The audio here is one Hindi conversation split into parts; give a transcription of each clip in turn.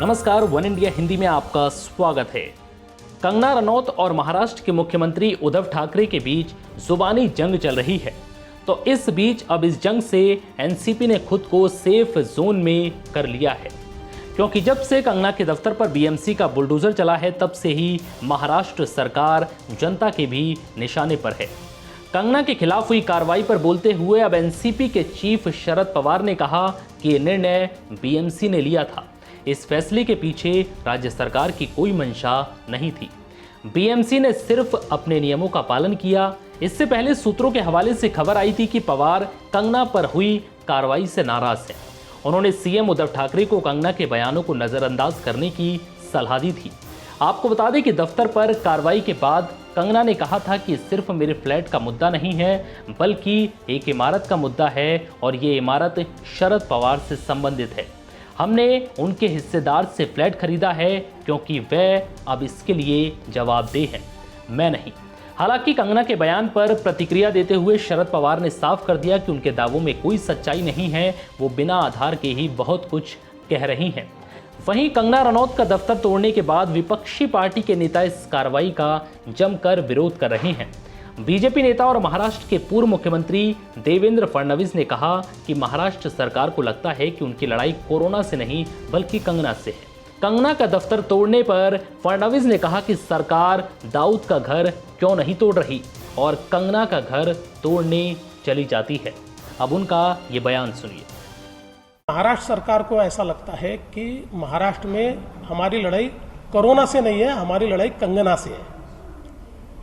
नमस्कार, वन इंडिया हिंदी में आपका स्वागत है। कंगना रनौत और महाराष्ट्र के मुख्यमंत्री उद्धव ठाकरे के बीच जुबानी जंग चल रही है। तो इस बीच अब इस जंग से एनसीपी ने खुद को सेफ जोन में कर लिया है, क्योंकि जब से कंगना के दफ्तर पर बीएमसी का बुलडोजर चला है तब से ही महाराष्ट्र सरकार जनता के भी निशाने पर है। कंगना के खिलाफ हुई कार्रवाई पर बोलते हुए अब एनसीपी के चीफ शरद पवार ने कहा कि ये निर्णय बीएमसी ने लिया था। इस फैसले के पीछे राज्य सरकार की कोई मंशा नहीं थी। बीएमसी ने सिर्फ अपने नियमों का पालन किया। इससे पहले सूत्रों के हवाले से खबर आई थी कि पवार कंगना पर हुई कार्रवाई से नाराज हैं। उन्होंने सीएम उद्धव ठाकरे को कंगना के बयानों को नजरअंदाज करने की सलाह दी थी। आपको बता दें कि दफ्तर पर कार्रवाई के बाद कंगना ने कहा था कि सिर्फ मेरे फ्लैट का मुद्दा नहीं है, बल्कि एक इमारत का मुद्दा है और ये इमारत शरद पवार से संबंधित है। हमने उनके हिस्सेदार से फ्लैट खरीदा है क्योंकि वह अब इसके लिए जवाबदेह हैं, मैं नहीं। हालांकि कंगना के बयान पर प्रतिक्रिया देते हुए शरद पवार ने साफ कर दिया कि उनके दावों में कोई सच्चाई नहीं है, वो बिना आधार के ही बहुत कुछ कह रही हैं। वहीं कंगना रनौत का दफ्तर तोड़ने के बाद विपक्षी पार्टी के नेता इस कार्रवाई का जमकर विरोध कर रहे हैं। बीजेपी नेता और महाराष्ट्र के पूर्व मुख्यमंत्री देवेंद्र फडणवीस ने कहा कि महाराष्ट्र सरकार को लगता है कि उनकी लड़ाई कोरोना से नहीं बल्कि कंगना से है। कंगना का दफ्तर तोड़ने पर फडणवीस ने कहा कि सरकार दाऊद का घर क्यों नहीं तोड़ रही और कंगना का घर तोड़ने चली जाती है। अब उनका ये बयान सुनिए। महाराष्ट्र सरकार को ऐसा लगता है कि महाराष्ट्र में हमारी लड़ाई कोरोना से नहीं है, हमारी लड़ाई कंगना से है।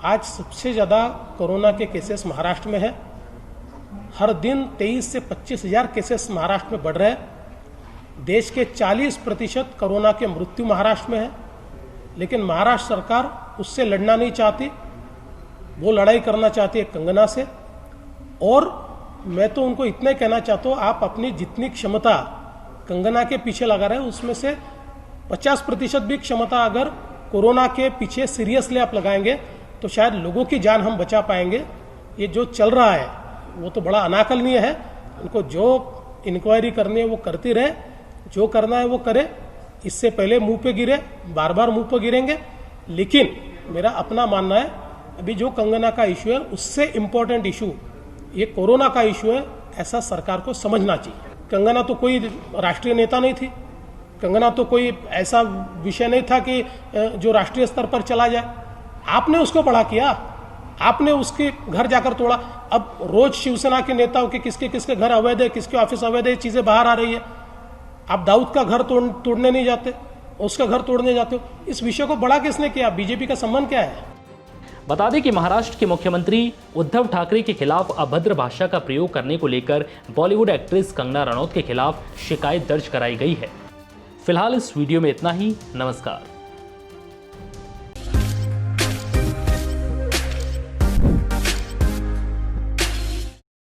आज सबसे ज़्यादा कोरोना के केसेस महाराष्ट्र में है। हर दिन 23 से 25 हज़ार केसेस महाराष्ट्र में बढ़ रहे हैं। देश के 40% कोरोना के मृत्यु महाराष्ट्र में है, लेकिन महाराष्ट्र सरकार उससे लड़ना नहीं चाहती, वो लड़ाई करना चाहती है कंगना से। और मैं तो उनको इतना ही कहना चाहता हूँ, आप अपनी जितनी क्षमता कंगना के पीछे लगा रहे हैं उसमें से 50% भी क्षमता अगर कोरोना के पीछे सीरियसली आप लगाएंगे तो शायद लोगों की जान हम बचा पाएंगे। ये जो चल रहा है वो तो बड़ा अनाकलनीय है। उनको जो इंक्वायरी करनी है वो करती रहे, जो करना है वो करे। इससे पहले मुंह पे गिरे, बार बार मुंह पे गिरेंगे। लेकिन मेरा अपना मानना है अभी जो कंगना का इशू है उससे इम्पोर्टेंट इशू ये कोरोना का इशू है, ऐसा सरकार को समझना चाहिए। कंगना तो कोई राष्ट्रीय नेता नहीं थी, कंगना तो कोई ऐसा विषय नहीं था कि जो राष्ट्रीय स्तर पर चला जाए। आपने उसको बड़ा किया, आपने उसके घर जाकर तोड़ा। अब रोज शिवसेना के नेताओं के किसके किसके घर अवैध है, किसके ऑफिस अवैध है, चीजें बाहर आ रही है। आप दाऊद का घर तोड़ने नहीं जाते, उसका घर तोड़ने जाते हो। इस विषय को बड़ा किसने किया? बीजेपी का संबंध क्या है? बता दें कि महाराष्ट्र के मुख्यमंत्री उद्धव ठाकरे के खिलाफ अभद्र भाषा का प्रयोग करने को लेकर बॉलीवुड एक्ट्रेस कंगना रनौत के खिलाफ शिकायत दर्ज कराई गई है। फिलहाल इस वीडियो में इतना ही। नमस्कार।